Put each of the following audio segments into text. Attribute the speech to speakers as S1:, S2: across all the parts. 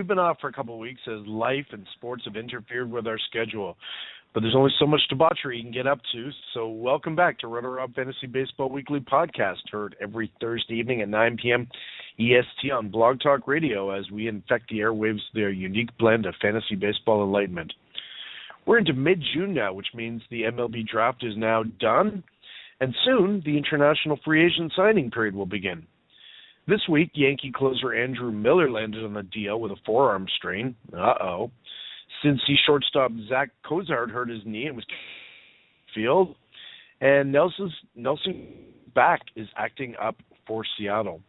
S1: we've been off for a couple of weeks as life and sports have interfered with our schedule. But there's only so much debauchery you can get up to, so welcome back to RotoRob Fantasy Baseball Weekly Podcast, heard every Thursday evening at 9 p.m. EST on Blog Talk Radio as we infect the airwaves with their unique blend of fantasy baseball enlightenment. We're into mid-June now, which means the MLB draft is now done, and soon the international free agent signing period will begin. This week, Yankee closer Andrew Miller landed on a deal with a forearm strain. Cincy shortstop Zach Cozart hurt his knee and was field. And Nelson back is acting up for Seattle.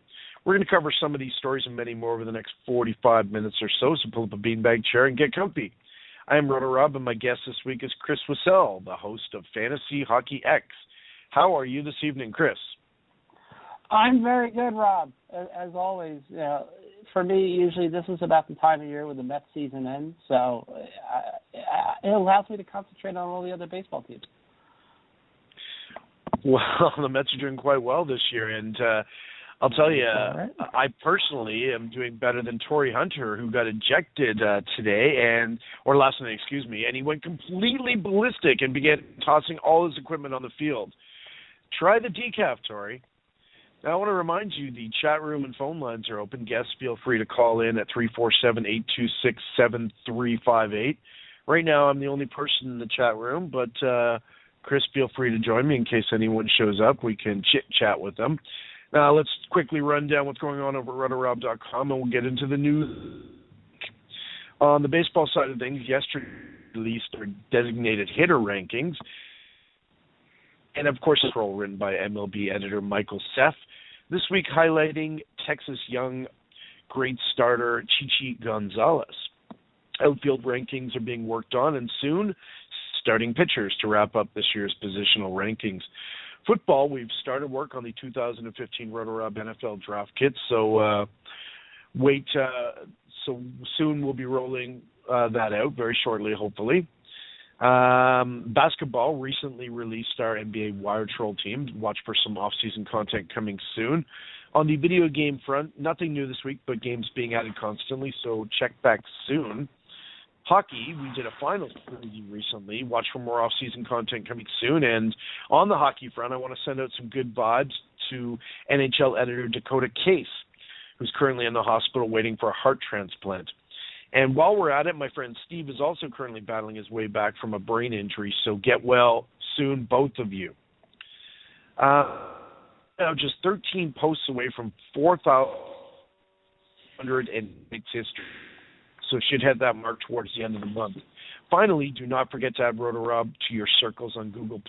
S1: We're going to cover some of these stories and many more over the next 45 minutes or so pull up a beanbag chair and get comfy. I am RotoRob, and my guest this week is Chris Wassel, the host of Fantasy Hockey X. How are you this evening, Chris?
S2: I'm very good, Rob. As always, for me, usually this is about the time of year when the Mets season ends, so it allows me to concentrate on all the other baseball teams.
S1: Well, the Mets are doing quite well this year, and I'll tell you,
S2: right.
S1: I personally am doing better than Torrey Hunter, who got ejected today, last night, and he went completely ballistic and began tossing all his equipment on the field. Try the decaf, Torrey. Now, I want to remind you, the chat room and phone lines are open. Guests, feel free to call in at 347-826-7358. Right now, I'm the only person in the chat room, but Chris, feel free to join me in case anyone shows up. We can chit-chat with them. Now, let's quickly run down what's going on over at RotoRob.com, and we'll get into the news. On the baseball side of things, yesterday released our designated hitter rankings. And, of course, it's all written by MLB editor Michael Seff. This week highlighting Texas young great starter Chichi Gonzalez. Outfield rankings are being worked on, and soon starting pitchers to wrap up this year's positional rankings. Football, we've started work on the 2015 RotoRob NFL draft kit, so soon we'll be rolling that out very shortly, hopefully. Basketball recently released our NBA Wire Troll team. Watch for some off-season content coming soon. On the video game front, nothing new this week, but games being added constantly, so check back soon. Hockey, we did a finals preview recently. Watch for more off-season content coming soon. And on the hockey front, I want to send out some good vibes to NHL editor Dakota Case, who's currently in the hospital waiting for a heart transplant. And while we're at it, my friend Steve is also currently battling his way back from a brain injury, so get well soon, both of you. Now, just 13 posts away from 4,000 in its history, so should hit that mark towards the end of the month. Finally, do not forget to add RotoRob to your circles on Google+.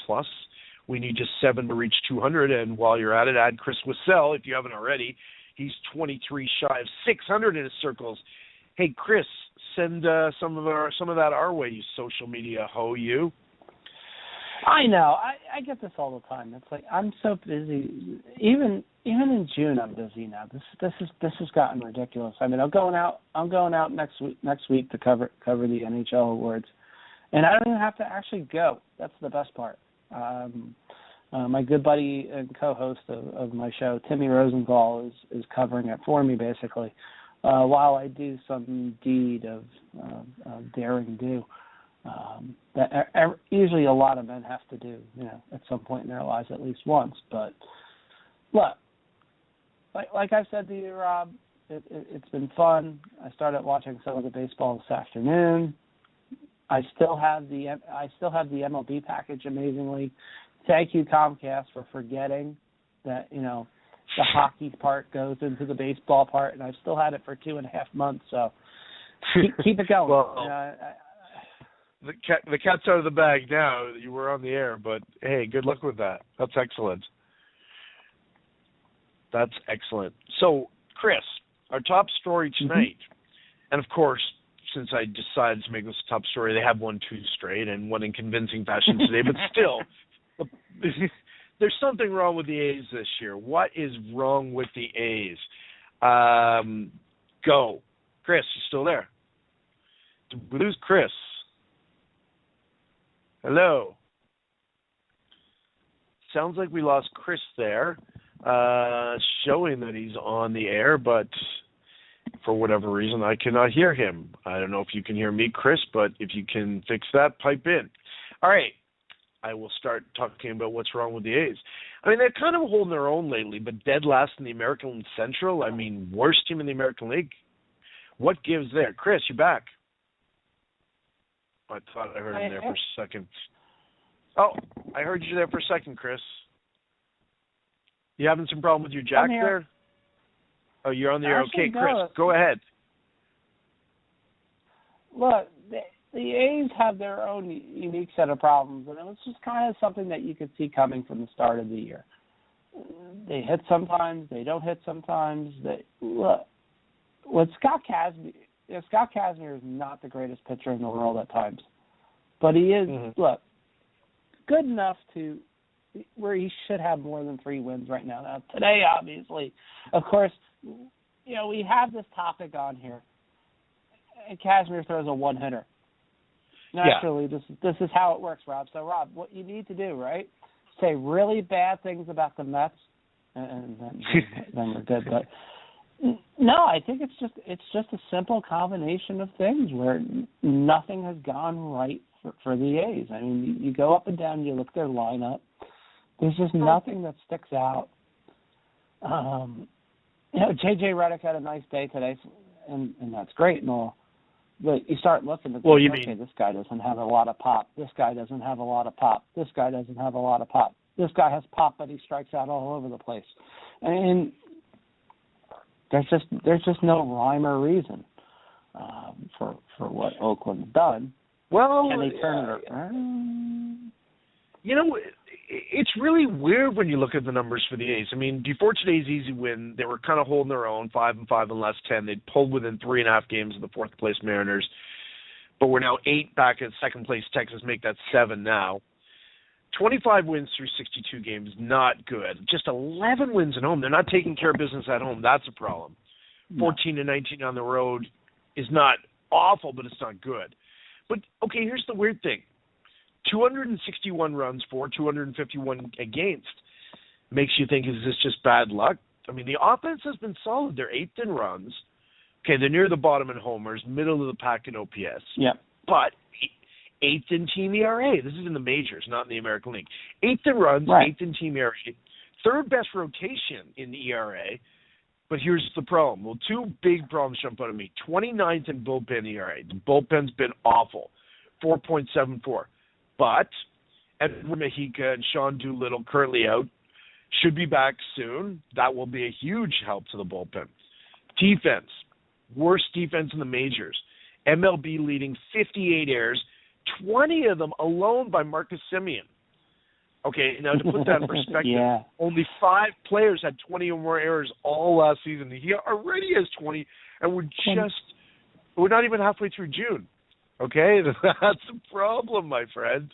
S1: We need just 7 to reach 200, and while you're at it, add Chris Wassel if you haven't already. He's 23 shy of 600 in his circles. Hey, Chris, send some of that our way, you social media ho, you.
S2: I know. I get this all the time. It's like I'm so busy. Even in June, I'm busy now. This has gotten ridiculous. I mean, I'm going out next week to cover the NHL awards, and I don't even have to actually go. That's the best part. My good buddy and co-host of my show, Timmy Rosenthal, is covering it for me basically. While I do some deed of daring do that usually a lot of men have to do, at some point in their lives at least once. But look, like I said to you, Rob, it's been fun. I started watching some of the baseball this afternoon. I still have the MLB package. Amazingly, thank you Comcast for forgetting that the hockey part goes into the baseball part, and I've still had it for 2.5 months, so keep it going.
S1: Well, the cat's out of the bag now. You were on the air, but hey, good luck with that. That's excellent. So, Chris, our top story tonight, and of course, since I decided to make this a top story, they have won 2 straight and one in convincing fashion today, but still, there's something wrong with the A's this year. What is wrong with the A's? Go. Chris, you still there? We lose Chris. Hello. Sounds like we lost Chris there, showing that he's on the air, but for whatever reason, I cannot hear him. I don't know if you can hear me, Chris, but if you can fix that, pipe in. All right. I will start talking about what's wrong with the A's. I mean, they're kind of holding their own lately, but dead last in the American Central. I mean, worst team in the American League. What gives there? Chris, you back? I thought I heard him there for a second. Oh, I heard you there for a second, Chris. You having some problem with your jack there? Oh, you're on the air. Okay, Chris, go ahead.
S2: Look, the A's have their own unique set of problems, and it was just kind of something that you could see coming from the start of the year. They hit sometimes, they don't hit sometimes. Look, with Scott Kazmir is not the greatest pitcher in the world at times, but he is, look, good enough to where he should have more than 3 wins right now. Now, today, obviously, of course, we have this topic on here, and Kazmir throws a one-hitter. Naturally, this is how it works, Rob. So, Rob, what you need to do, right, say really bad things about the Mets, and then we're good. But no, I think it's just a simple combination of things where nothing has gone right for the A's. I mean, you go up and down, you look at their lineup. There's just nothing that sticks out. J.J. Redick had a nice day today, and that's great and all. But you start looking at this guy doesn't have a lot of pop. This guy doesn't have a lot of pop. This guy doesn't have a lot of pop. This guy has pop, but he strikes out all over the place. And there's just no rhyme or reason for what Oakland's done.
S1: Well,
S2: can they turn it around?
S1: It's really weird when you look at the numbers for the A's. I mean, before today's easy win, they were kind of holding their own, 5-5 in last 10. They'd pulled within 3.5 games of the fourth-place Mariners. But we're now 8 back at second-place Texas, make that 7 now. 25 wins through 62 games, not good. Just 11 wins at home. They're not taking care of business at home. That's a problem. 14-19 on the road is not awful, but it's not good. But, okay, here's the weird thing. 261 runs for, 251 against. Makes you think, is this just bad luck? I mean, the offense has been solid. They're 8th in runs. Okay, they're near the bottom in homers, middle of the pack in OPS.
S2: Yeah.
S1: But 8th in team ERA. This is in the majors, not in the American League. 8th in runs,
S2: right.
S1: 8th in team ERA. 3rd best rotation in the ERA. But here's the problem. Well, 2 big problems jump out at me. 29th in bullpen ERA. The bullpen's been awful. 4.74. But Edward Mejica and Sean Doolittle, currently out, should be back soon. That will be a huge help to the bullpen. Defense, worst defense in the majors. MLB leading 58 errors, 20 of them alone by Marcus Semien. Okay, now to put that in perspective, only 5 players had 20 or more errors all last season. He already has 20, and we're not even halfway through June. Okay, that's a problem, my friend.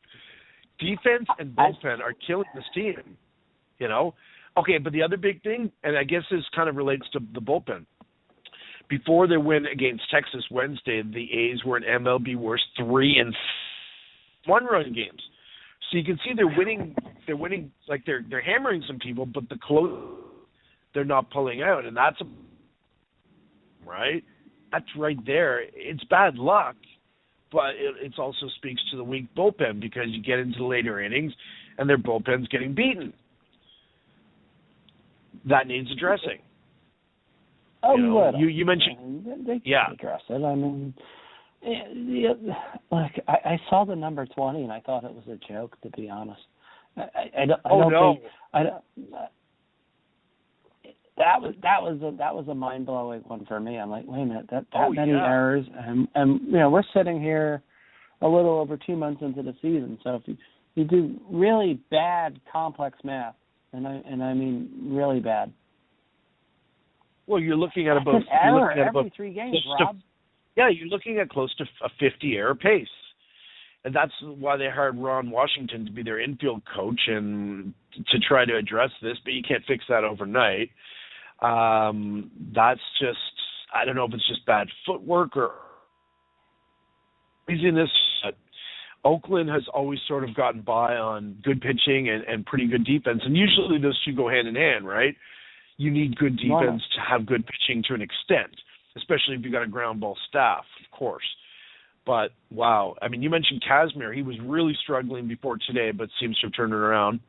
S1: Defense and bullpen are killing this team, Okay, but the other big thing, and I guess this kind of relates to the bullpen. Before their win against Texas Wednesday, the A's were an MLB worst 3 and 1-run games. So you can see they're winning, like they're hammering some people, but they're not pulling out, and that's right. That's right there. It's bad luck. But it also speaks to the weak bullpen because you get into the later innings and their bullpen's getting beaten. That needs addressing.
S2: Oh,
S1: you mentioned,
S2: they can address it. I mean, look, I saw the number 20 and I thought it was a joke, to be honest. I don't think that was a mind blowing one for me. I'm like, wait a minute, that many errors, and we're sitting here a little over 2 months into the season. So if you do really bad complex math, and I mean really bad.
S1: Well, you're looking at about
S2: every 3 games, Rob.
S1: You're looking at close to a 50 error pace. And that's why they hired Ron Washington to be their infield coach and to try to address this, but you can't fix that overnight. That's just, I don't know if it's just bad footwork or laziness. Oakland has always sort of gotten by on good pitching and pretty good defense, and usually those two go hand in hand, right? You need good defense to have good pitching to an extent. especially if you got a ground ball staff, of course. But, wow. I mean, you mentioned Kazmir. He was really struggling before today, but seems to have turned it around.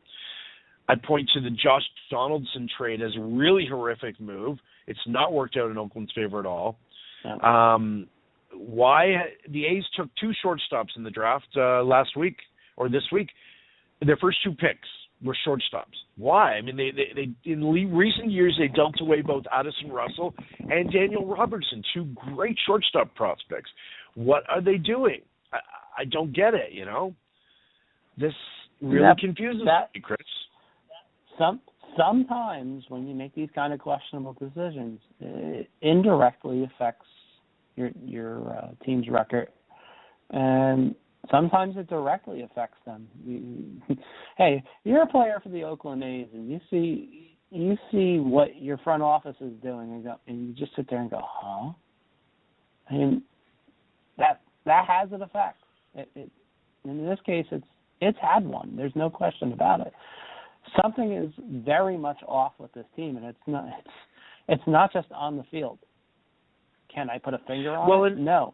S1: I'd point to the Josh Donaldson trade as a really horrific move. It's not worked out in Oakland's favor at all.
S2: Yeah.
S1: Why the A's took 2 shortstops in the draft last week or this week. Their first 2 picks were shortstops. Why? I mean, they in recent years they dealt away both Addison Russell and Daniel Robertson, 2 great shortstop prospects. What are they doing? I don't get it. This really confuses me, Chris.
S2: Sometimes when you make these kind of questionable decisions, it indirectly affects your team's record, and sometimes it directly affects them. Hey, you're a player for the Oakland A's, and you see what your front office is doing, and you just sit there and go, huh? I mean, that has an effect. In this case, it's had one. There's no question about it. Something is very much off with this team, and it's not just on the field. Can I put a finger on it? No.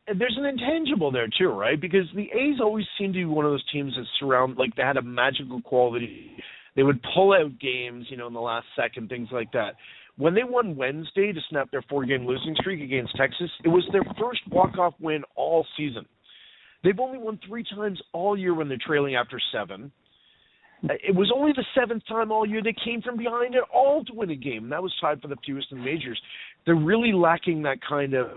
S1: There's an intangible there too, right? Because the A's always seem to be one of those teams that they had a magical quality. They would pull out games, in the last second, things like that. When they won Wednesday to snap their 4-game losing streak against Texas, it was their first walk-off win all season. They've only won 3 times all year when they're trailing after 7. It was only the 7th time all year they came from behind at all to win a game, and that was tied for the fewest in the majors. They're really lacking that kind of,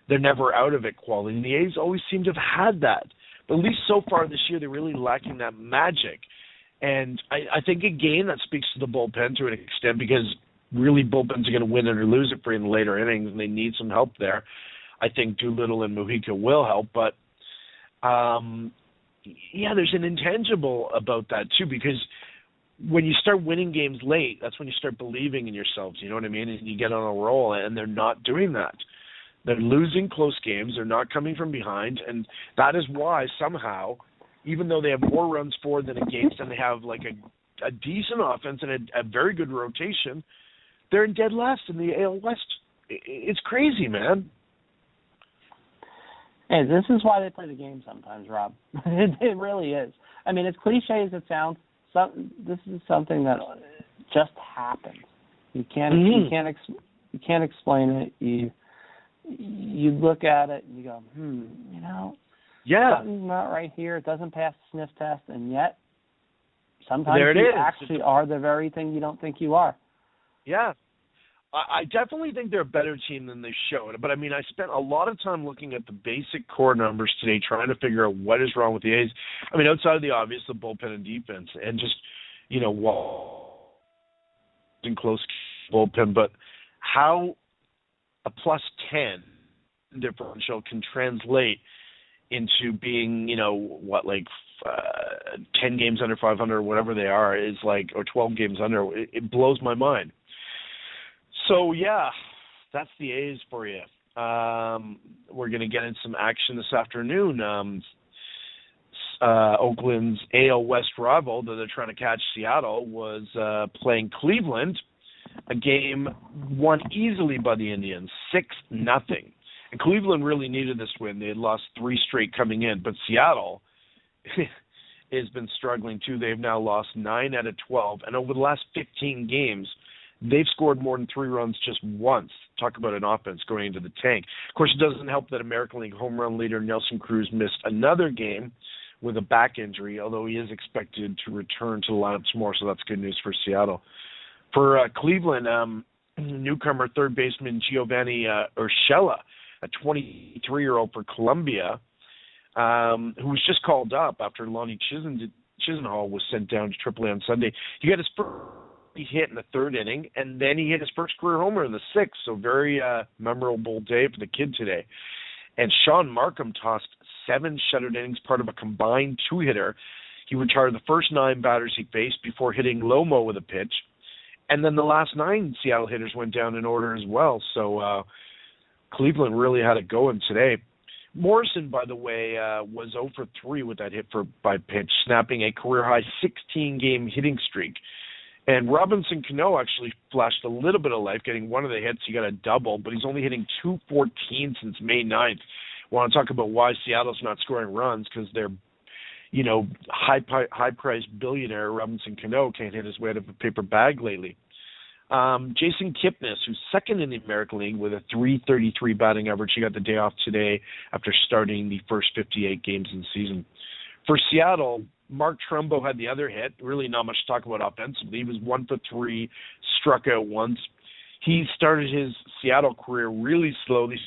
S1: they're never out of it quality. And the A's always seem to have had that. But at least so far this year, they're really lacking that magic. And I think, again, that speaks to the bullpen to an extent, because really bullpens are going to win it or lose it for you in the later innings, and they need some help there. I think Doolittle and Mujica will help, but there's an intangible about that too, because when you start winning games late, that's when you start believing in yourselves, you know what I mean? And you get on a roll, and they're not doing that. They're losing close games. They're not coming from behind, and that is why somehow, even though they have more runs for than against, and they have like a decent offense and a very good rotation, they're in dead last in the AL West. It's crazy, man.
S2: Hey, this is why they play the game sometimes, Rob. It really is. I mean, as cliche as it sounds, this is something that just happens. You can't explain it. You look at it and you go, something's not right here. It doesn't pass the sniff test, and yet sometimes you actually are the very thing you don't think you are.
S1: Yeah. I definitely think they're a better team than they showed. But, I mean, I spent a lot of time looking at the basic core numbers today, trying to figure out what is wrong with the A's. I mean, outside of the obvious, the bullpen and defense, and just, in close bullpen, but how a plus 10 differential can translate into being, 10 games under 500 or whatever they are, is like, or 12 games under. It blows my mind. So, yeah, that's the A's for you. We're going to get into some action this afternoon. Oakland's AL West rival, though they're trying to catch Seattle, was playing Cleveland, a game won easily by the Indians, 6-0. And Cleveland really needed this win. They had lost 3 straight coming in, but Seattle has been struggling too. They've now lost 9 out of 12, and over the last 15 games, they've scored more than 3 runs just once. Talk about an offense going into the tank. Of course, it doesn't help that American League home run leader Nelson Cruz missed another game with a back injury, although he is expected to return to the lineup tomorrow, so that's good news for Seattle. For Cleveland, newcomer third baseman Giovanny Urshela, a 23-year-old for Columbia, who was just called up after Lonnie Chisenhall was sent down to AAA on Sunday. He got his first hit in the 3rd inning, and then he hit his first career homer in the 6th, so very memorable day for the kid today. And Sean Markham tossed 7 shutout innings, part of a combined 2-hitter. He retired the first 9 batters he faced before hitting Lomo with a pitch. And then the last 9 Seattle hitters went down in order as well. So Cleveland really had it going today. Morrison, by the way, was 0 for 3 with that hit by pitch, snapping a career-high 16-game hitting streak. And Robinson Cano actually flashed a little bit of life, getting one of the hits. He got a double, but he's only hitting .214 since May 9th. Want to talk about why Seattle's not scoring runs? Because they're, high-priced billionaire Robinson Cano can't hit his way out of a paper bag lately. Jason Kipnis, who's second in the American League with a .333 batting average. He got the day off today after starting the first 58 games in the season. For Seattle, Mark Trumbo had the other hit. Really not much to talk about offensively. He was 1 for 3, struck out once. He started his Seattle career really slowly,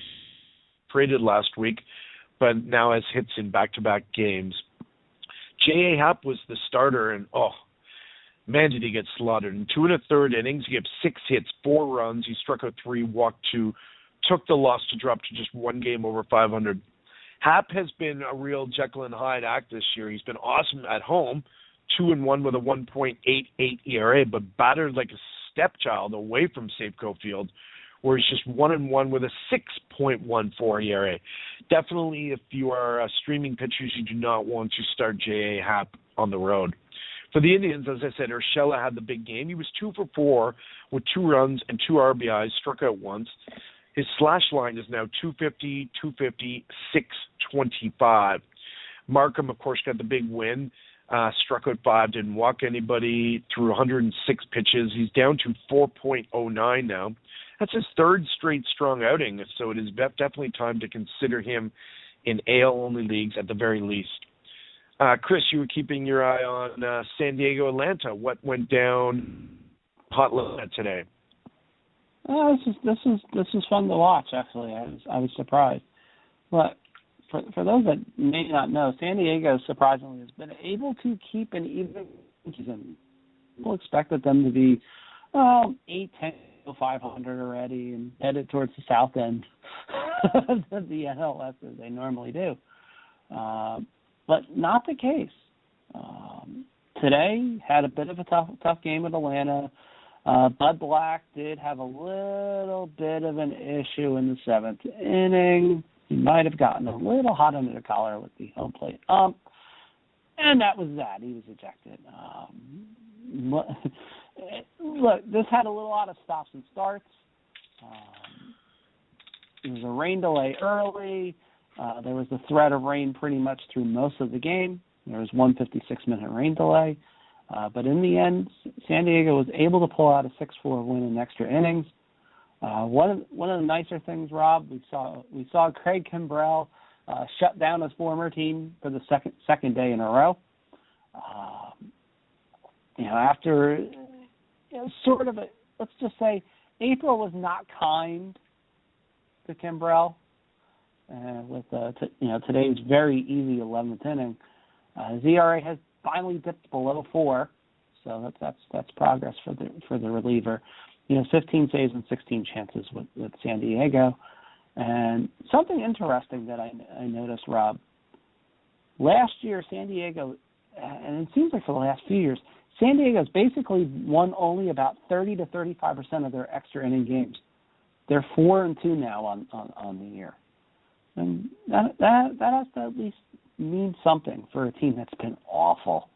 S1: traded last week, but now has hits in back-to-back games. J.A. Happ was the starter, and man, did he get slaughtered. In 2 1/3 innings, he gave 6 hits, 4 runs. He struck out 3, walked 2, took the loss to drop to just 1 game over .500. Happ has been a real Jekyll and Hyde act this year. He's been awesome at home, 2-1 with a 1.88 ERA, but battered like a stepchild away from Safeco Field, where he's just 1-1 with a 6.14 ERA. Definitely, if you are streaming pitchers, you do not want to start J.A. Happ on the road. For the Indians, as I said, Urshela had the big game. He was 2 for 4 with 2 runs and 2 RBIs, struck out once. His slash line is now 250, 250, 625. Markham, of course, got the big win. Struck out 5, didn't walk anybody, threw 106 pitches. He's down to 4.09 now. That's his third straight strong outing, so it is definitely time to consider him in AL-only leagues at the very least. Chris, you were keeping your eye on San Diego, Atlanta. What went down hot limit today?
S2: This is fun to watch. Actually, I was surprised. But for those that may not know, San Diego surprisingly has been able to keep an even season. People expected them to be 8-10, 500 already, and headed towards the south end of the NLS as they normally do. But not the case. Today had a bit of a tough game with Atlanta. Bud Black did have a little bit of an issue in the 7th inning. He might have gotten a little hot under the collar with the home plate. And that was that. He was ejected. Look, this had a lot of stops and starts. There was a rain delay early. There was the threat of rain pretty much through most of the game. There was 156-minute rain delay. But in the end, San Diego was able to pull out a 6-4 win in extra innings. One of the nicer things, Rob, we saw Craig Kimbrell shut down his former team for the second day in a row. After sort of let's just say April was not kind to Kimbrell. With today's very easy 11th inning, his ERA has finally dipped below 4, so that's progress for the reliever. 15 saves and 16 chances with San Diego. And something interesting that I noticed, Rob, last year San Diego, and it seems like for the last few years, San Diego's basically won only about 30 to 35% of their extra inning games. They're 4-2 now on the year. And that has to at least mean something for a team that's been awful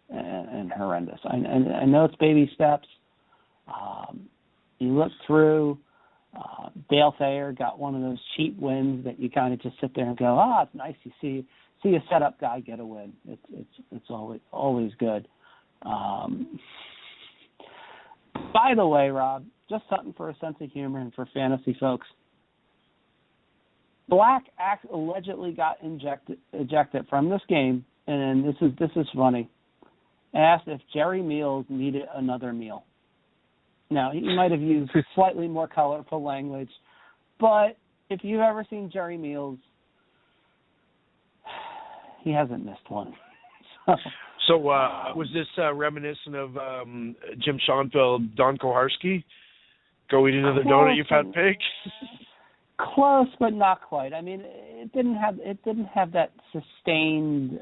S2: and horrendous. I know it's baby steps. You look through, Dale Thayer got one of those cheap wins that you kind of just sit there and go, it's nice to see a setup guy get a win. It's always good. By the way, Rob, just something for a sense of humor and for fantasy folks. Black allegedly got ejected from this game, and this is funny. Asked if Jerry Meals needed another meal. Now, he might have used slightly more colorful language, but if you've ever seen Jerry Meals, he hasn't missed one.
S1: So was this reminiscent of Jim Schoenfeld, Don Koharski? Go eat another donut, you fat pig?
S2: Close, but not quite. I mean, it didn't have that sustained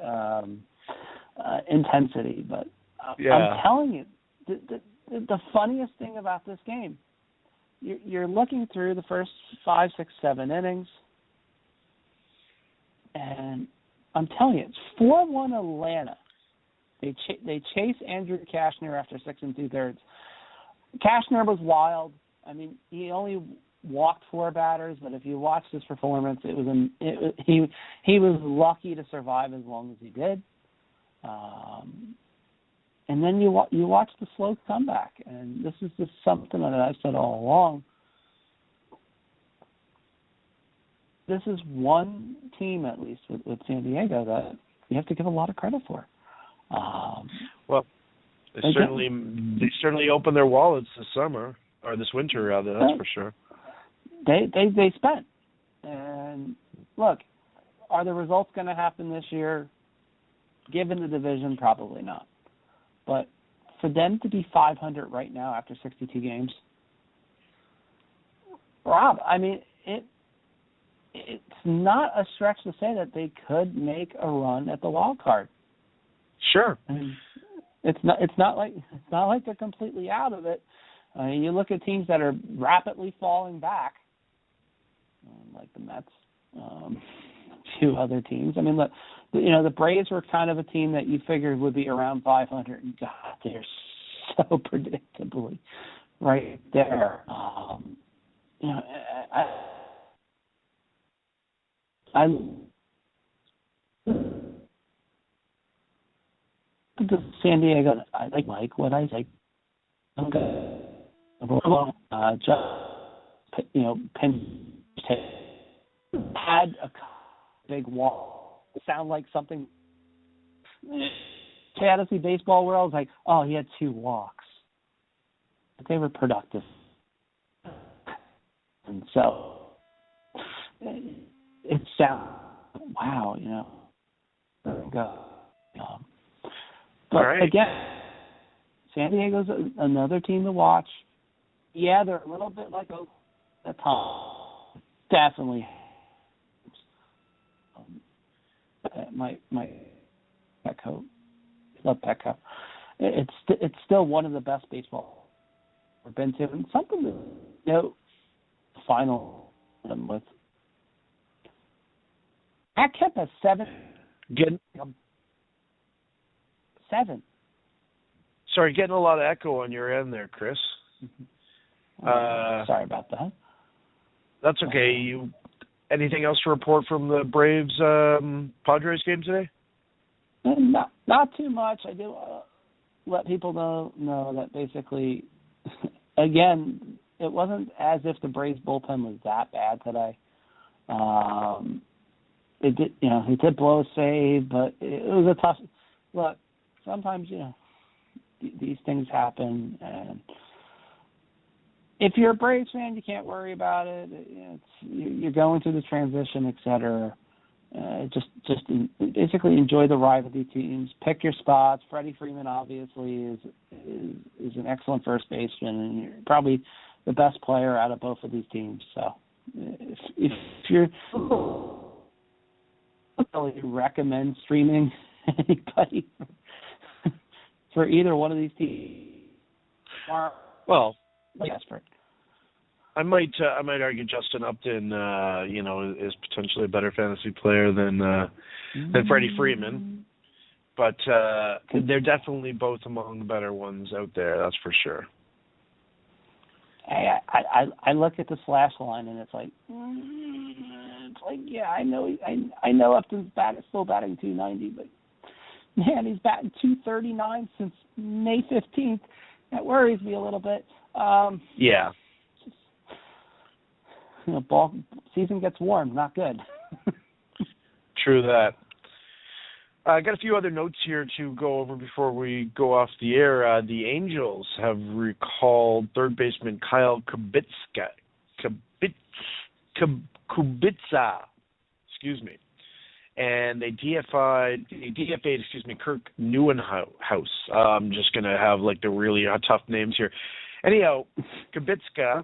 S2: intensity. But I'm telling you, the funniest thing about this game, you're looking through the first 5, 6, 7 innings, and I'm telling you, it's 4-1 Atlanta. They chase Andrew Cashner after 6 2/3. Cashner was wild. I mean, he only walked 4 batters, but if you watched his performance, he was lucky to survive as long as he did. And then you watch the slow comeback, and this is just something that I've said all along. This is one team, at least with San Diego, that you have to give a lot of credit for.
S1: Well, they certainly opened their wallets this summer, or this winter rather. That's for sure.
S2: They spent, and look, are the results going to happen this year? Given the division, probably not. But for them to be 500 right now after 62 games, Rob, I mean, it's not a stretch to say that they could make a run at the wild card.
S1: Sure.
S2: I mean, it's not like they're completely out of it. You look at teams that are rapidly falling back, like the Mets, a few other teams. I mean, look, the Braves were kind of a team that you figured would be around 500, and God, they're so predictably right there. I the San Diego. I like what I say. I'm good. Penn had a big walk. Sound like something fantasy baseball world is like, oh, he had 2 walks, but they were productive, and so it sounds wow, there we go. But
S1: right.
S2: Again, San Diego's another team to watch. Yeah, they're a little bit like at times. Definitely. My Petco, love Petco. It's still one of the best baseball I've been to, and something to final with. That kept a 7.
S1: Getting
S2: 7.
S1: Sorry, getting a lot of echo on your end there, Chris.
S2: Sorry about that.
S1: That's okay. Anything else to report from the Braves Padres game today?
S2: Not too much. I do let people know that basically, again, it wasn't as if the Braves bullpen was that bad today. It did, he did blow a save, but it was a tough look. Sometimes, these things happen, and if you're a Braves fan, you can't worry about it. You're going through the transition, et cetera. Just basically enjoy the ride with these teams. Pick your spots. Freddie Freeman obviously is an excellent first baseman, and you're probably the best player out of both of these teams. So if you're, I don't really recommend streaming anybody for either one of these teams.
S1: Well,
S2: desperate.
S1: I might argue Justin Upton, is potentially a better fantasy player than Freddie Freeman, but they're definitely both among the better ones out there. That's for sure.
S2: I look at the slash line and it's like yeah, I know Upton's still batting 290, but man, he's batting 239 since May 15th. That worries me a little bit.
S1: Yeah.
S2: Ball season gets warm, not good.
S1: True that. I got a few other notes here to go over before we go off the air. The Angels have recalled third baseman Kyle Kubica. And they DFA'd Kirk Neuenhuis. I'm just going to have the really tough names here. Anyhow, Kubica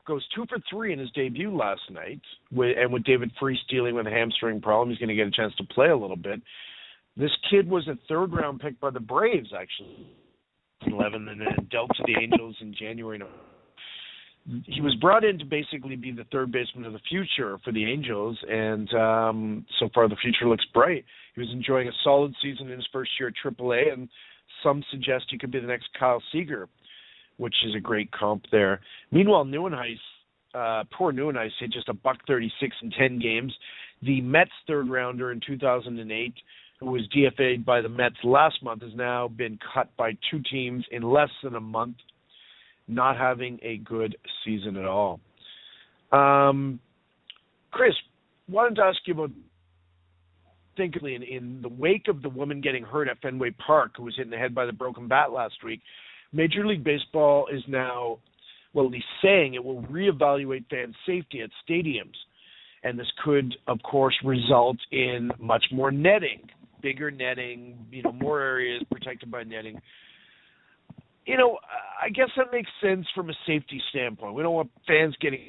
S1: goes 2 for 3 in his debut last night, and with David Freese dealing with a hamstring problem, he's going to get a chance to play a little bit. This kid was a third-round pick by the Braves, actually, 11, and then dealt to the Angels in January. He was brought in to basically be the third baseman of the future for the Angels, and so far the future looks bright. He was enjoying a solid season in his first year at AAA, and some suggest he could be the next Kyle Seager. which is a great comp there. Meanwhile, poor Nieuwenhuis hit just $136 in 10 games. The Mets third rounder in 2008, who was DFA'd by the Mets last month, has now been cut by two teams in less than a month, not having a good season at all. Chris, wanted to ask you about in the wake of the woman getting hurt at Fenway Park, who was hit in the head by the broken bat last week. Major League Baseball is now, well, at least saying it will reevaluate fan safety at stadiums. And this could, of course, result in much more netting, bigger netting, more areas protected by netting. I guess that makes sense from a safety standpoint. We don't want fans getting...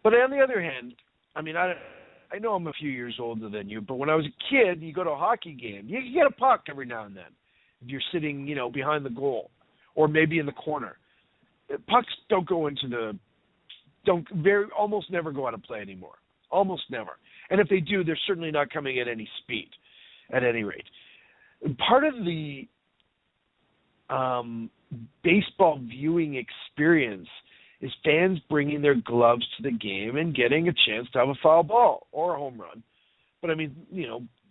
S1: But on the other hand, I know I'm a few years older than you, but when I was a kid, you go to a hockey game, you get a puck every now and then. If you're sitting, behind the goal or maybe in the corner. Pucks don't go into almost never go out of play anymore. Almost never. And if they do, they're certainly not coming at any speed, at any rate. Part of the baseball viewing experience is fans bringing their gloves to the game and getting a chance to have a foul ball or a home run. But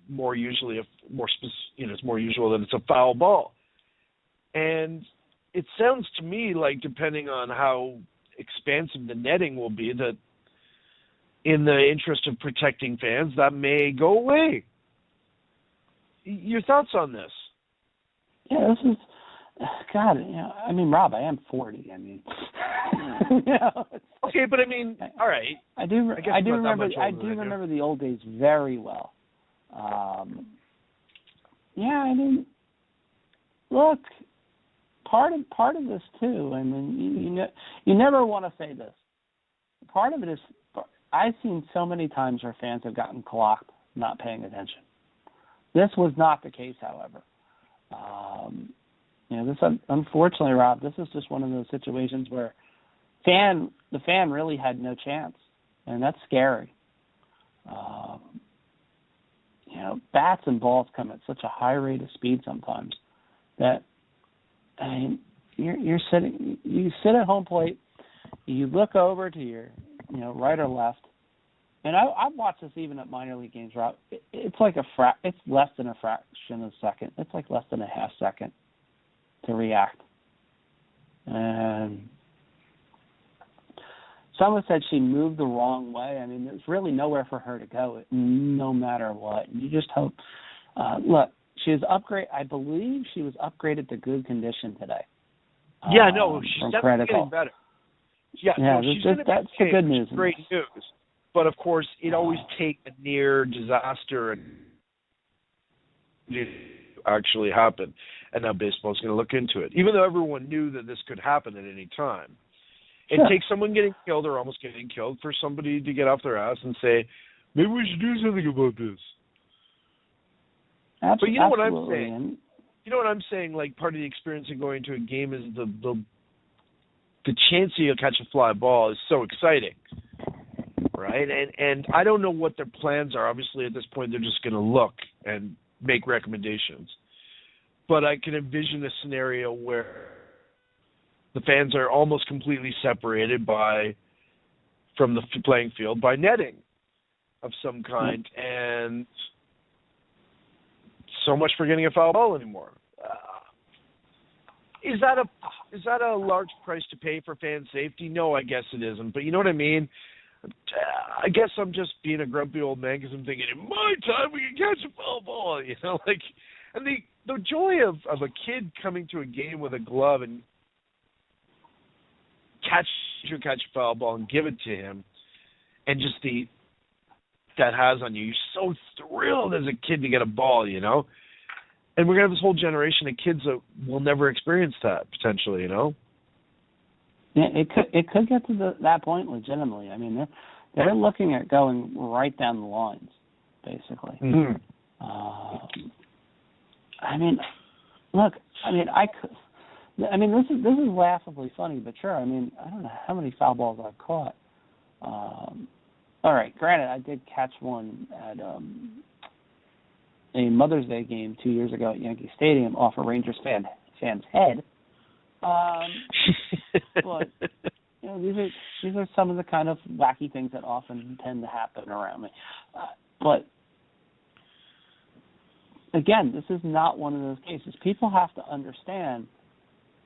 S1: more usually, it's more usual that it's a foul ball. And it sounds to me like, depending on how expansive the netting will be, that in the interest of protecting fans, that may go away. Your thoughts on this?
S2: Yeah, this is, God, Rob, I am 40.
S1: Okay, but all right.
S2: I do remember the old days very well. Look, part of this too. You never want to say this. Part of it is I've seen so many times where fans have gotten clocked not paying attention. This was not the case, however. This unfortunately, Rob, this is just one of those situations where the fan really had no chance, and that's scary. Bats and balls come at such a high rate of speed sometimes that you sit at home plate, you look over to your right or left, and I've watched this even at minor league games, Rob. It's like it's less than a fraction of a second. It's like less than a half second to react. And someone said she moved the wrong way. There's really nowhere for her to go, no matter what. You just hope. Look, she was I believe she was upgraded to good condition today.
S1: She's definitely getting better. That's
S2: the good news.
S1: Great news. But of course, it always takes a near disaster to actually happen. And now baseball's going to look into it, even though everyone knew that this could happen at any time. It takes someone getting killed or almost getting killed for somebody to get off their ass and say, maybe we should do something about this. But you know what I'm saying? You know what I'm saying? Like, part of the experience of going to a game is the chance that you'll catch a fly ball is so exciting, right? And I don't know what their plans are. Obviously, at this point, they're just going to look and make recommendations. But I can envision a scenario where the fans are almost completely separated from the playing field by netting of some kind, and so much for getting a foul ball anymore. Is that a large price to pay for fan safety? No, I guess it isn't. But you know what I mean? I guess I'm just being a grumpy old man because I'm thinking, in my time we can catch a foul ball, and the joy of a kid coming to a game with a glove and catch a foul ball and give it to him, and just that has on you. You're so thrilled as a kid to get a ball, And we're going to have this whole generation of kids that will never experience that, potentially, Yeah,
S2: it could get to that point legitimately. They're looking at going right down the lines, basically.
S1: Mm-hmm.
S2: This is laughably funny, but sure. I don't know how many foul balls I've caught. All right, granted, I did catch one at a Mother's Day game 2 years ago at Yankee Stadium off a Rangers fan's head. But these are some of the kind of wacky things that often tend to happen around me. But again, this is not one of those cases. People have to understand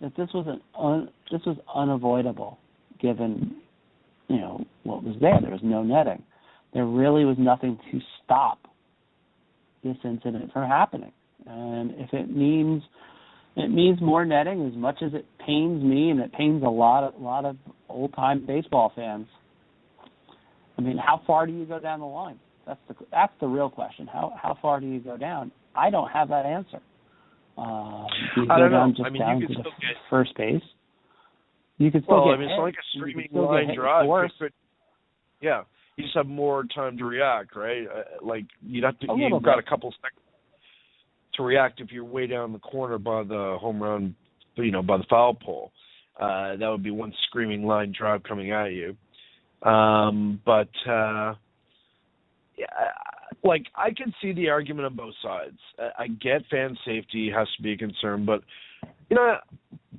S2: that this was unavoidable, given what was there. There was no netting. There really was nothing to stop this incident from happening. And if it means more netting, as much as it pains me and it pains a lot of old-time baseball fans. I mean, how far do you go down the line? That's the real question. How far do you go down? I don't have that answer. Do you go down just down to the first base? You could still get hit.
S1: It's like a streaming line drive. Yeah, you just have more time to react, right? You've got a couple seconds to react if you're way down the corner by the home run, by the foul pole. That would be one screaming line drive coming at you. I can see the argument on both sides. I get fan safety has to be a concern, but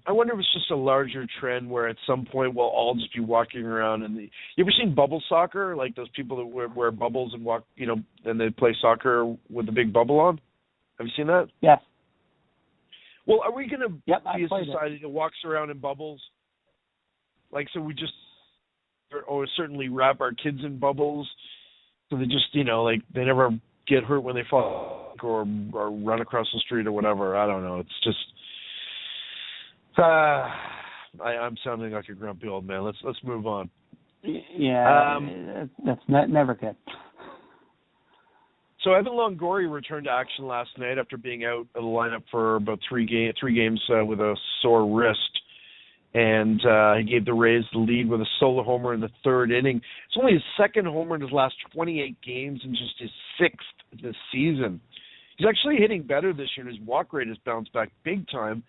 S1: I wonder if it's just a larger trend where at some point we'll all just be walking around you ever seen bubble soccer? Like those people that wear bubbles and walk, and they play soccer with a big bubble on? Have you seen that?
S2: Yes.
S1: Well, are we going to be a society that walks around in bubbles? So we just, or certainly wrap our kids in bubbles so they just, they never get hurt when they fall or run across the street or whatever. I don't know. It's just, I'm sounding like a grumpy old man. Let's move on.
S2: Yeah, that's never good.
S1: So Evan Longoria returned to action last night after being out of the lineup for about three games with a sore wrist. And he gave the Rays the lead with a solo homer in the third inning. It's only his second homer in his last 28 games and just his sixth this season. He's actually hitting better this year, and his walk rate has bounced back big time.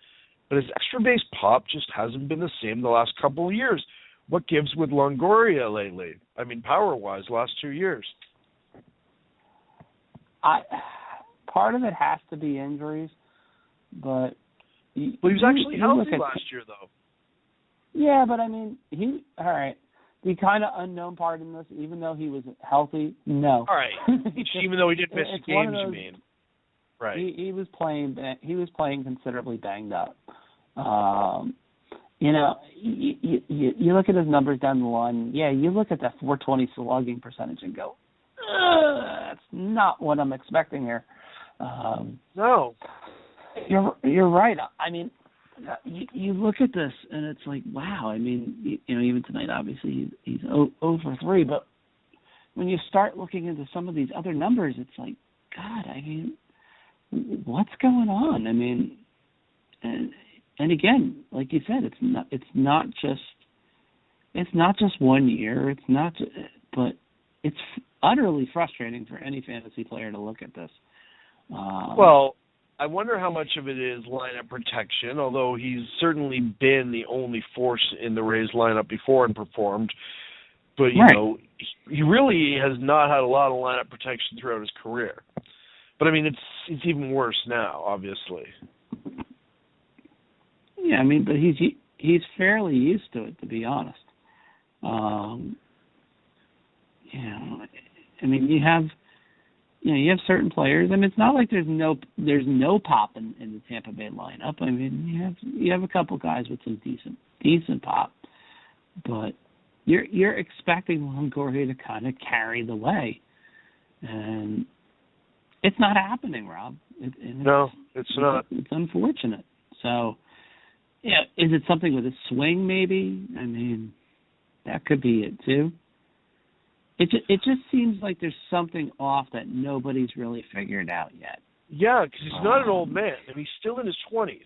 S1: But his extra base pop just hasn't been the same the last couple of years. What gives with Longoria lately? I mean, power-wise, last 2 years.
S2: Part of it has to be injuries, but
S1: he was actually healthy last year, though.
S2: Yeah, but I mean, all right. The kind of unknown part in this, even though he was healthy, no.
S1: All right, even though he didn't miss games, you mean? Right.
S2: He was playing. He was playing considerably banged up. You look at his numbers down the line. Yeah, you look at that 420 slugging percentage and go, that's not what I'm expecting here.
S1: No,
S2: you're right. I mean, you look at this and it's like, wow. I mean, even tonight, obviously he's 0 for 3, but when you start looking into some of these other numbers, it's like, God, I mean, what's going on? I mean, and again, like you said, it's not just 1 year. But it's utterly frustrating for any fantasy player to look at this.
S1: Well, I wonder how much of it is lineup protection, although he's certainly been the only force in the Rays lineup before and performed. But, he really has not had a lot of lineup protection throughout his career. But, I mean, it's even worse now, obviously.
S2: Yeah, I mean, but he's fairly used to it, to be honest. I mean, you have certain players. I mean, it's not like there's no pop in the Tampa Bay lineup. I mean, you have a couple guys with some decent pop, but you're expecting Longoria to kind of carry the way, and it's not happening, Rob.
S1: No, it's not.
S2: It's unfortunate. So, yeah, is it something with a swing? Maybe. I mean, that could be it too. It just seems like there's something off that nobody's really figured out yet.
S1: Yeah, because he's not an old man. I mean, he's still in his 20s.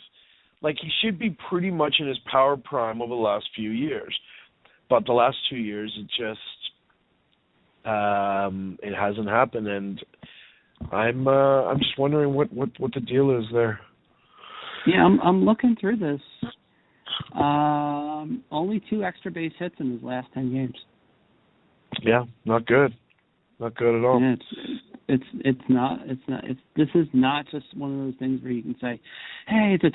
S1: Like, he should be pretty much in his power prime over the last few years. But the last 2 years, it just it hasn't happened. And I'm just wondering what the deal is there.
S2: Yeah, I'm looking through this. Only 2 extra base hits in his last 10 games.
S1: Yeah, not good. Not good at all.
S2: Yeah, This is not just one of those things where you can say, hey, it's a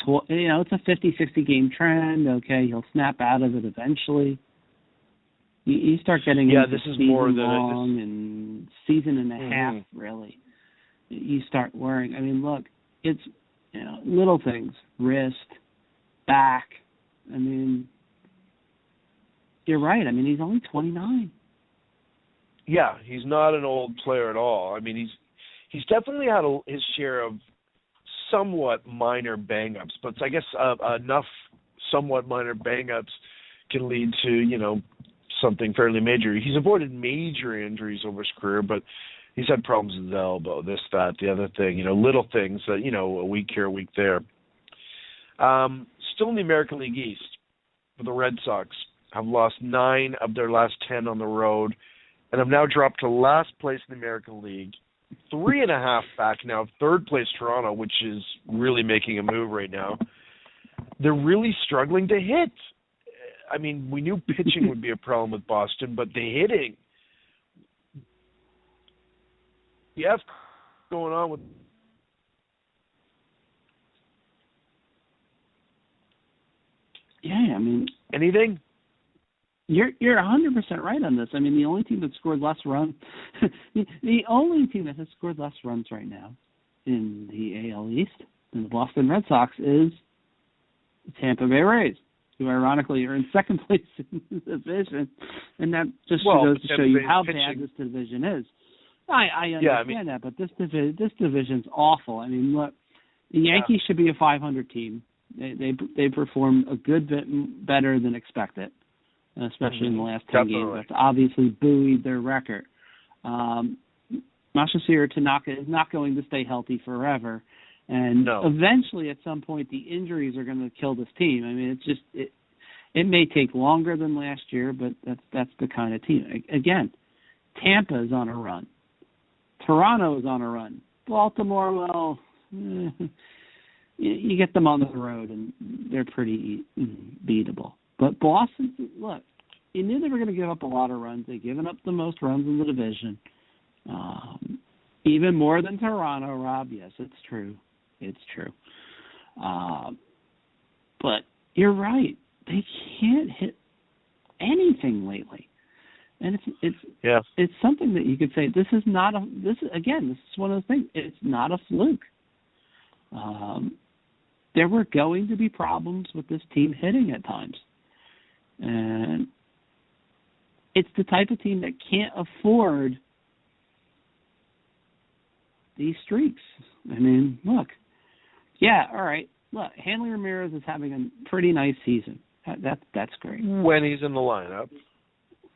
S2: 50-60 game trend. Okay, he'll snap out of it eventually. You start getting into
S1: this is
S2: season
S1: more than
S2: long and season and a half, really. You start worrying. I mean, look, it's little things, wrist, back. I mean, you're right. I mean, he's only 29.
S1: Yeah, he's not an old player at all. I mean, he's definitely had his share of somewhat minor bang-ups, but I guess enough somewhat minor bang-ups can lead to, something fairly major. He's avoided major injuries over his career, but he's had problems with his elbow, this, that, the other thing, little things that, a week here, a week there. Still in the American League East, the Red Sox have lost 9 of their last 10 on the road, and have now dropped to last place in the American League. 3.5 back now, third place Toronto, which is really making a move right now. They're really struggling to hit. I mean, we knew pitching would be a problem with Boston, but the hitting. Yeah, going on with.
S2: Yeah, I mean,
S1: anything?
S2: You're 100% right on this. I mean, the only team that scored less runs, the only team that has scored less runs right now in the AL East than the Boston Red Sox is the Tampa Bay Rays, who ironically are in second place in the division, and that just goes to show you how bad this division is. I understand that, but this division's awful. I mean, look, the Yankees should be a 500 team. They performed a good bit better than expected, especially in the last 10 games. That's obviously buoyed their record. Masahiro Tanaka is not going to stay healthy forever, and eventually, at some point, the injuries are going to kill this team. I mean, it may take longer than last year, but that's the kind of team. Again, Tampa is on a run. Toronto is on a run. Baltimore, well, you get them on the road, and they're pretty beatable. But Boston, look, you knew they were going to give up a lot of runs. They've given up the most runs in the division. Even more than Toronto, Rob. Yes, it's true. It's true. But you're right. They can't hit anything lately. And it's something that you could say, this is one of those things. It's not a fluke. There were going to be problems with this team hitting at times. And it's the type of team that can't afford these streaks. I mean, look. Yeah, all right. Look, Hanley Ramirez is having a pretty nice season. That's great.
S1: When he's in the lineup.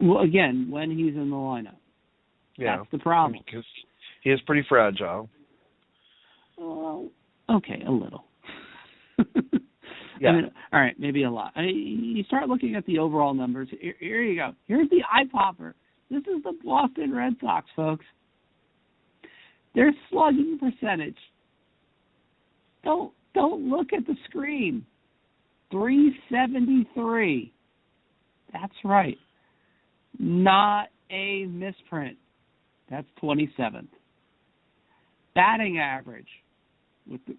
S2: Well, again, when he's in the lineup.
S1: Yeah.
S2: That's the problem.
S1: Because he is pretty fragile.
S2: Well, okay, a little.
S1: Yeah.
S2: I mean, all right, maybe a lot. I mean, you start looking at the overall numbers. Here you go. Here's the eye popper. This is the Boston Red Sox, folks. Their slugging percentage. Don't look at the screen. 373. That's right. Not a misprint. That's 27th. Batting average.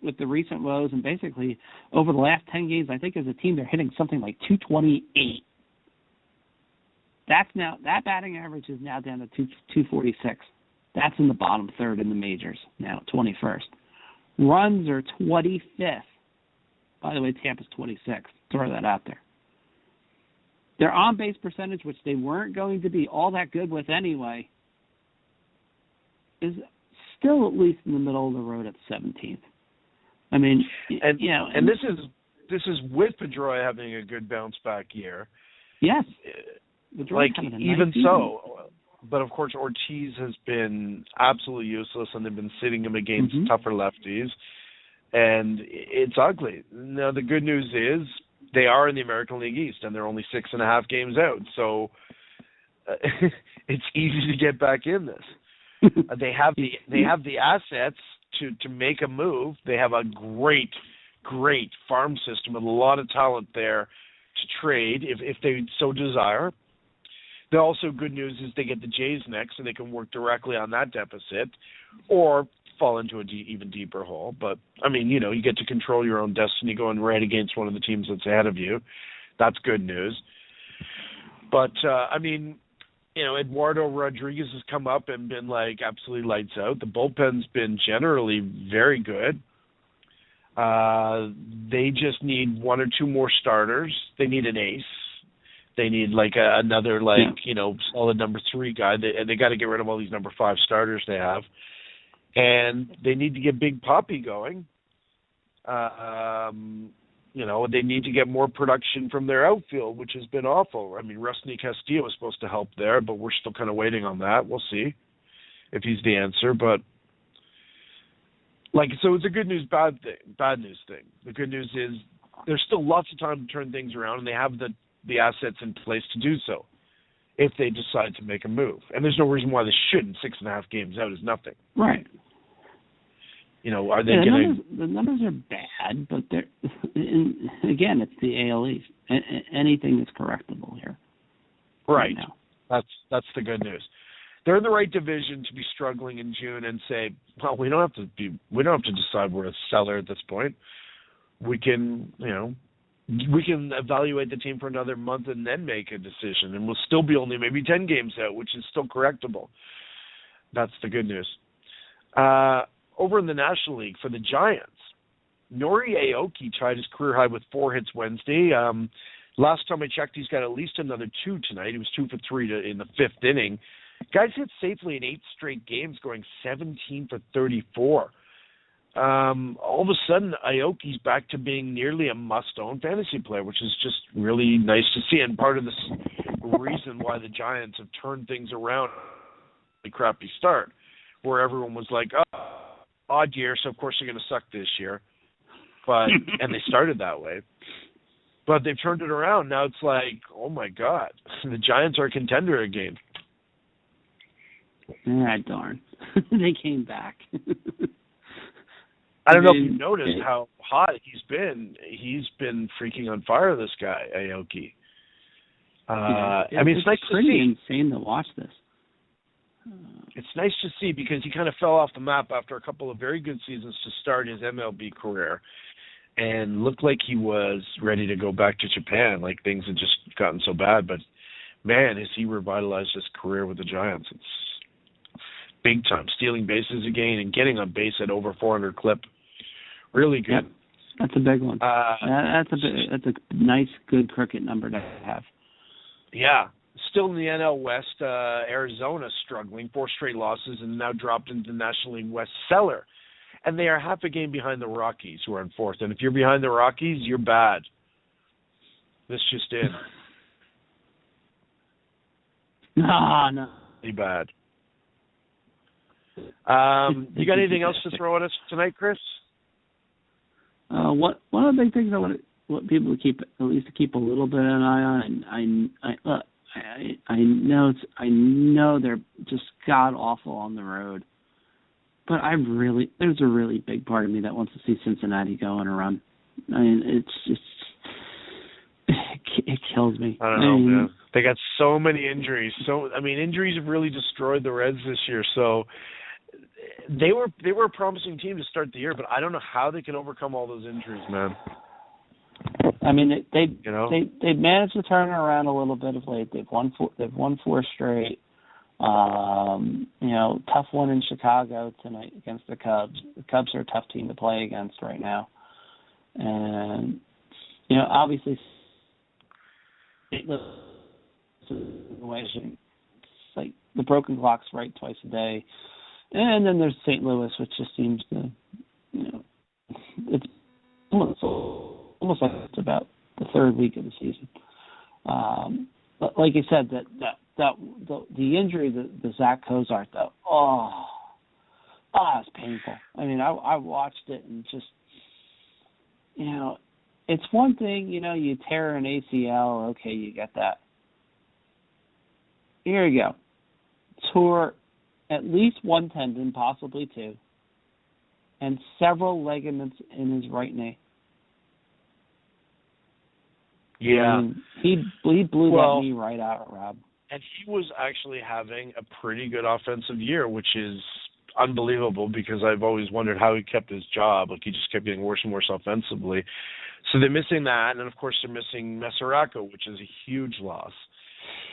S2: With the recent woes, and basically over the last 10 games, I think as a team they're hitting something like 228. That batting average is now down to 246. That's in the bottom third in the majors now, 21st. Runs are 25th. By the way, Tampa's 26th. Throw that out there. Their on-base percentage, which they weren't going to be all that good with anyway, is still at least in the middle of the road at 17th. I mean,
S1: and this is with Pedroia having a good bounce back year.
S2: Yes,
S1: even so, but of course Ortiz has been absolutely useless, and they've been sitting him against tougher lefties, and it's ugly. Now the good news is they are in the American League East, and they're only 6.5 games out, so it's easy to get back in this. They have the assets to make a move. They have a great farm system with a lot of talent there to trade if they so desire. The also good news is they get the Jays next, and they can work directly on that deficit, or fall into an even deeper hole. But, I mean, you get to control your own destiny going right against one of the teams that's ahead of you. That's good news. But, I mean, Eduardo Rodriguez has come up and been, absolutely lights out. The bullpen's been generally very good. They just need one or two more starters. They need an ace. They need, another, solid number 3 guy. They got to get rid of all these number 5 starters they have. And they need to get Big Papi going. They need to get more production from their outfield, which has been awful. I mean, Rusney Castillo was supposed to help there, but we're still kind of waiting on that. We'll see if he's the answer. But, so it's a good news, bad news thing. The good news is there's still lots of time to turn things around, and they have the assets in place to do so if they decide to make a move. And there's no reason why they shouldn't. 6.5 games out is nothing.
S2: Right.
S1: Are they going
S2: to... The numbers are bad, but they're... Again, it's the AL East. Anything is correctable here.
S1: Right. Now. That's the good news. They're in the right division to be struggling in June and say, well, we don't have to decide we're a seller at this point. We can, we can evaluate the team for another month and then make a decision, and we'll still be only maybe 10 games out, which is still correctable. That's the good news. Over in the National League for the Giants, Nori Aoki tied his career high with 4 hits Wednesday. Last time I checked, he's got at least another 2 tonight. He was 2 for 3 in the 5th inning. Guys hit safely in 8 straight games, going 17 for 34. All of a sudden, Aoki's back to being nearly a must-own fantasy player, which is just really nice to see. And part of this reason why the Giants have turned things around, a crappy start, where everyone was like, oh, odd year, so of course they're going to suck this year. But and they started that way. But they've turned it around. Now it's like, oh, my God, the Giants are a contender again.
S2: Ah, darn. They came back.
S1: I don't know if you've noticed how hot he's been. He's been freaking on fire, this guy, Aoki. I mean, it's nice to see.
S2: It's pretty insane to watch this.
S1: It's nice to see because he kind of fell off the map after a couple of very good seasons to start his MLB career and looked like he was ready to go back to Japan. Like, things had just gotten so bad. But, man, has he revitalized his career with the Giants. It's big time. Stealing bases again and getting on base at over 400 clip. Really good.
S2: Yep. That's a big one. That's a nice, good cricket number to have.
S1: Yeah. Still in the NL West, Arizona struggling, 4 straight losses, and now dropped into the National League West cellar. And they are half a game behind the Rockies, who are in 4th. And if you're behind the Rockies, you're bad. This just in.
S2: No.
S1: Pretty bad. You got anything else to throw at us tonight, Chris?
S2: One of the big things I want people to keep, at least to keep a little bit of an eye on, and I know they're just god awful on the road, but there's a really big part of me that wants to see Cincinnati go on a run. I mean, it kills me.
S1: I don't know, man. They got so many injuries. Injuries have really destroyed the Reds this year. So they were a promising team to start the year, but I don't know how they can overcome all those injuries, man.
S2: I mean, they've managed to turn it around a little bit of late. They've won 4 straight. Tough one in Chicago tonight against the Cubs. The Cubs are a tough team to play against right now, and obviously, it's like the broken clock's right twice a day, and then there's St. Louis, which just seems to, it's almost like it's about the 3rd week of the season. But like I said, the injury, the Zach Cozart, though, it's painful. I mean, I watched it and just, it's one thing, you tear an ACL, okay, you get that. Here you go. Tore at least one tendon, possibly 2, and several ligaments in his right knee.
S1: Yeah.
S2: He blew that knee right out, Rob.
S1: And he was actually having a pretty good offensive year, which is unbelievable because I've always wondered how he kept his job. Like, he just kept getting worse and worse offensively. So they're missing that, and then, of course, they're missing Mesarako, which is a huge loss.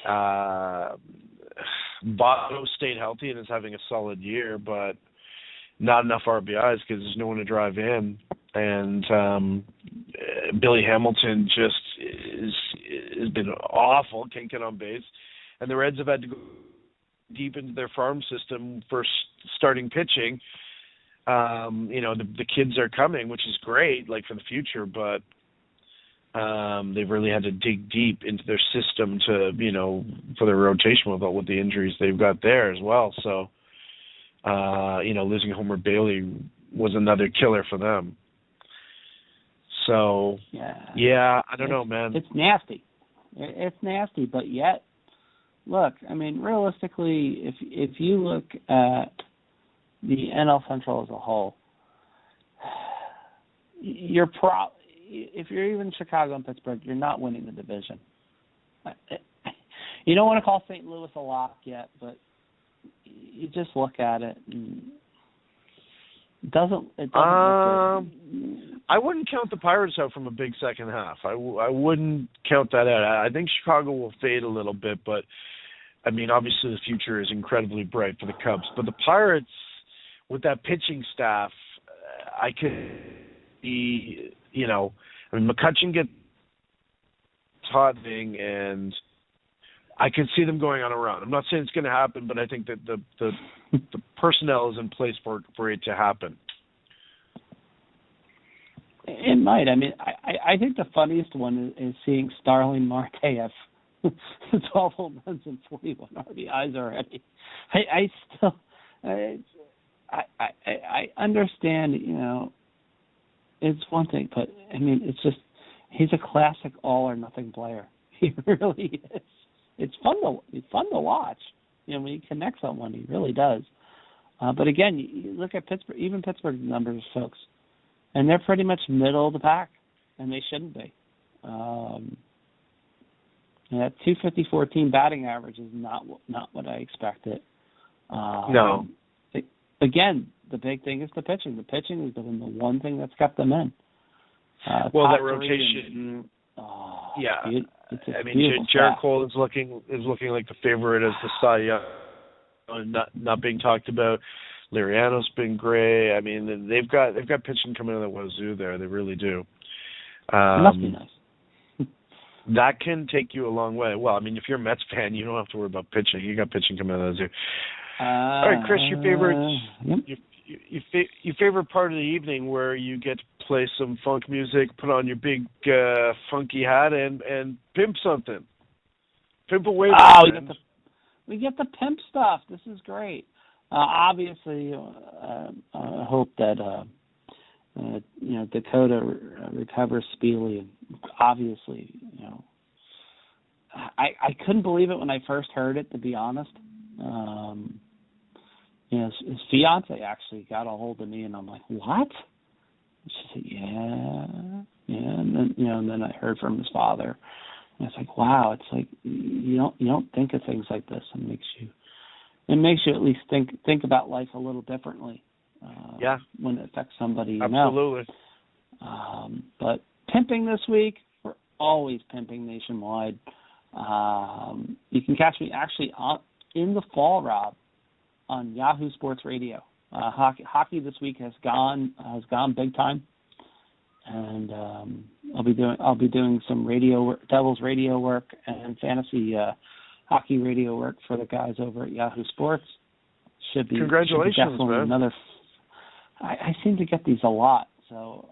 S1: Botto stayed healthy and is having a solid year, but not enough RBIs because there's no one to drive in. And Billy Hamilton just has been awful, can't get on base. And the Reds have had to go deep into their farm system for starting pitching. The kids are coming, which is great, like, for the future, but they've really had to dig deep into their system to, for their rotation with the injuries they've got there as well. So, losing Homer Bailey was another killer for them. So, yeah, I don't know, man.
S2: It's nasty. It's nasty, but yet, look, I mean, realistically, if you look at the NL Central as a whole, if you're even Chicago and Pittsburgh, you're not winning the division. You don't want to call St. Louis a lock yet, but you just look at it and it doesn't look good.
S1: I wouldn't count the Pirates out from a big second half. I wouldn't count that out. I think Chicago will fade a little bit, but I mean, obviously the future is incredibly bright for the Cubs. But the Pirates, with that pitching staff, I could be, McCutchen gets hot thing, and I could see them going on a run. I'm not saying it's going to happen, but I think that the personnel is in place for it to happen.
S2: It might. I mean, I think the funniest one is seeing Starling Marte have 12 home runs and 41 RBIs already. I understand, it's one thing, but I mean, it's just, he's a classic all or nothing player. He really is. It's fun to watch. When he connects on one, he really does. But again, you look at Pittsburgh, even Pittsburgh's numbers, folks, and they're pretty much middle of the pack, and they shouldn't be. That 250-14 batting average is not what I expected.
S1: No.
S2: Again, the big thing is the pitching. The pitching has been the one thing that's kept them in.
S1: That rotation. Jarrett Cole is looking like the favorite as the Cy Young, not being talked about. Liriano's been great. I mean, they've got pitching coming out of the wazoo there. They really do.
S2: Must be nice.
S1: That can take you a long way. Well, I mean, if you're a Mets fan, you don't have to worry about pitching. You got pitching coming out of the wazoo. All right, Chris, your favorite part of the evening where you get to play some funk music, put on your big funky hat, and pimp something. Pimp away.
S2: We get the pimp stuff. This is great. Obviously, I hope that Dakota recovers speedily. And obviously, I couldn't believe it when I first heard it, to be honest. His fiance actually got a hold of me, and I'm like, what? She said, yeah, and then I heard from his father, and it's like, wow, it's like you don't think of things like this. It makes you at least think about life a little differently. When it affects somebody,
S1: absolutely.
S2: But pimping this week, we're always pimping nationwide. You can catch me actually in the fall, Rob, on Yahoo Sports Radio. Hockey this week has gone big time, and I'll be doing some Devils radio work and fantasy hockey radio work for the guys over at Yahoo Sports.
S1: Congratulations,
S2: definitely
S1: man.
S2: I seem to get these a lot, so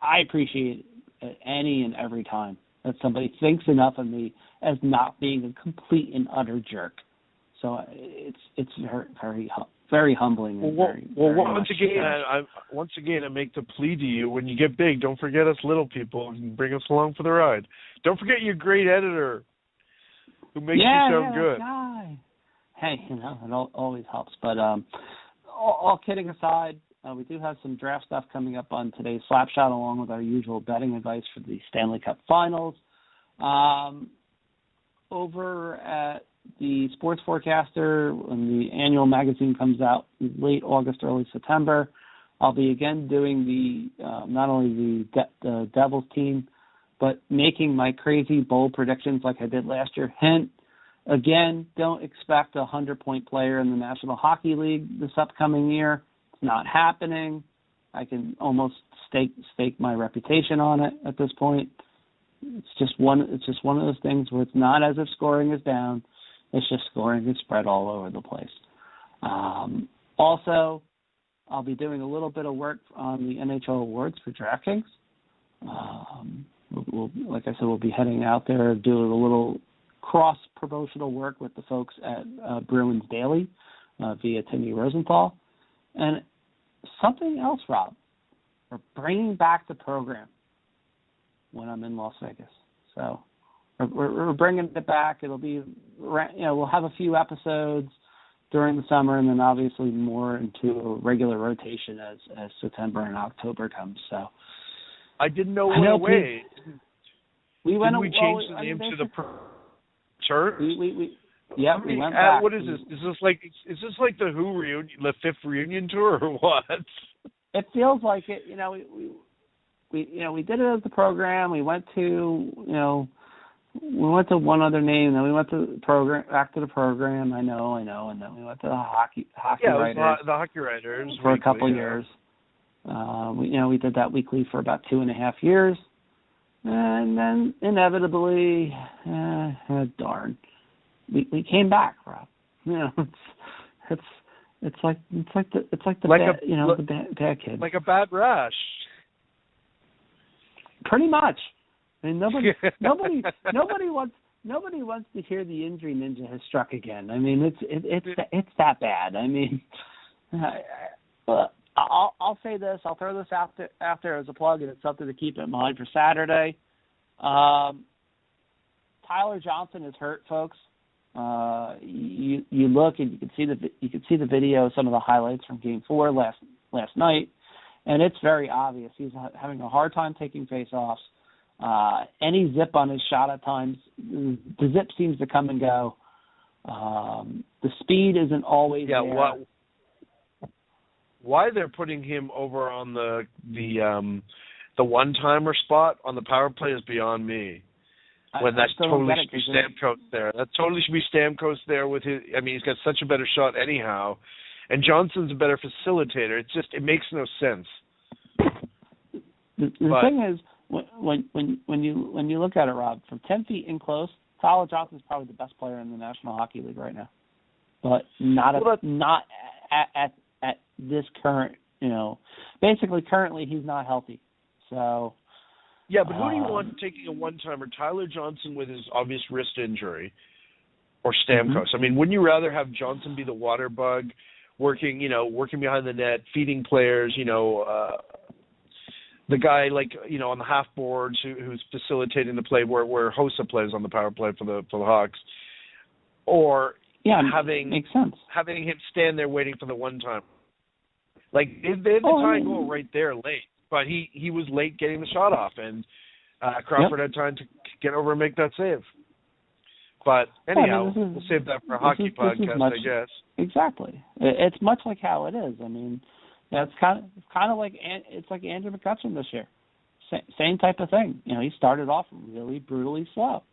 S2: I appreciate it any and every time that somebody thinks enough of me as not being a complete and utter jerk. So it's very, very, very humbling. And
S1: once again, I make the plea to you: when you get big, don't forget us little people and bring us along for the ride. Don't forget your great editor who makes you sound good.
S2: Guy. Hey, it always helps. But all kidding aside, we do have some draft stuff coming up on today's Slapshot, along with our usual betting advice for the Stanley Cup Finals. Over at the sports forecaster when the annual magazine comes out late August, early September. I'll be again doing the not only the Devils team, but making my crazy bold predictions like I did last year. Hint, again, don't expect a 100-point player in the National Hockey League this upcoming year. It's not happening. I can almost stake my reputation on it at this point. It's just one of those things where it's not as if scoring is down. It's just scoring is spread all over the place. Also, I'll be doing a little bit of work on the NHL awards for DraftKings. Like I said, we'll be heading out there doing a little cross-promotional work with the folks at Bruins Daily via Timmy Rosenthal. And something else, Rob, we're bringing back the program when I'm in Las Vegas. So we're bringing it back. It'll be, we'll have a few episodes during the summer, and then obviously more into a regular rotation as September and October comes. So
S1: I didn't know we went away.
S2: We went away.
S1: Did we change the name to the church?
S2: We went back.
S1: What is this? Is this like the Who reunion, the 5th reunion tour, or what?
S2: It feels like it. We did it as the program. We went to one other name, then we went to the program, back to the program. I know, and then we went to the hockey writers.
S1: The hockey writers
S2: for a couple of years. We did that weekly for about 2.5 years, and then inevitably, darn, we came back, Rob. It's like the bad kid,
S1: like a bad rash.
S2: Pretty much. I mean, nobody wants to hear the injury ninja has struck again. I mean, it's that bad. I mean, I'll say this. I'll throw this out there as a plug, and it's something to keep in mind for Saturday. Tyler Johnson is hurt, folks. You look and you can see the video, some of the highlights from Game 4 last night, and it's very obvious he's having a hard time taking face-offs. Any zip on his shot at times, the zip seems to come and go. The speed isn't always there.
S1: Why they're putting him over on the one-timer spot on the power play is beyond me. When that totally should be Stamkos there. That totally should be Stamkos there with his. I mean, he's got such a better shot anyhow, and Johnson's a better facilitator. It makes no sense.
S2: The thing is, when you look at it, Rob, from 10 feet in close, Tyler Johnson's probably the best player in the National Hockey League right now, but not at this current. Basically currently he's not healthy. So.
S1: Yeah, but who do you want taking a one-timer? Tyler Johnson with his obvious wrist injury, or Stamkos?
S2: Mm-hmm.
S1: I mean, wouldn't you rather have Johnson be the water bug, working behind the net, feeding players, the guy on the half boards who's facilitating the play where Hossa plays on the power play for the Hawks, or
S2: makes sense.
S1: Having him stand there waiting for the one-time. Like they had the tying goal right there late. But he was late getting the shot off, and Crawford had time to get over and make that save. But anyhow, we'll save that for a hockey podcast, I guess.
S2: Exactly. It's much like how it is. I mean, it's kind of like Andrew McCutcheon this year. Same type of thing. He started off really brutally slow.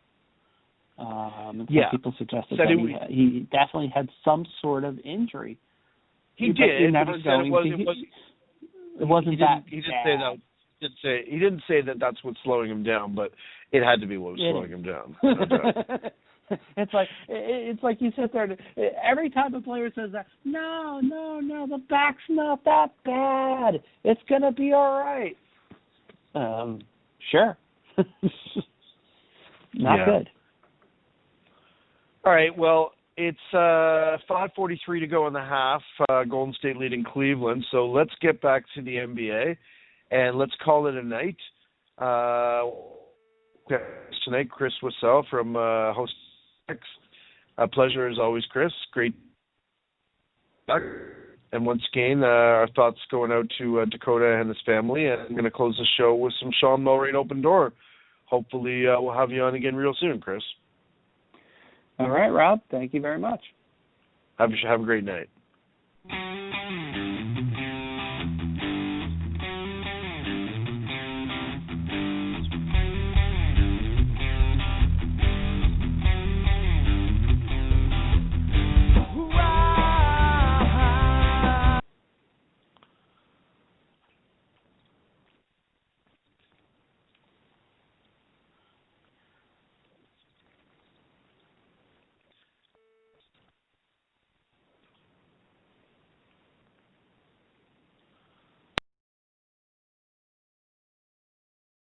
S2: And some people suggested that he definitely had some sort of injury.
S1: He did. He didn't say that that's what's slowing him down, but it had to be what was slowing him down.
S2: It's like you sit there every time a player says that, no, the back's not that bad. It's gonna be all right. Sure. Not good.
S1: All right. Well, it's 5:43 to go in the half. Golden State leading Cleveland. So let's get back to the NBA, and let's call it a night. Tonight, Chris Wassel from Host X. A pleasure as always, Chris. Great. And once again, our thoughts going out to Dakota and his family. And I'm going to close the show with some Sean Mulray and Open Door. Hopefully, we'll have you on again real soon, Chris.
S2: All right, Rob. Thank you very much.
S1: Have a great night.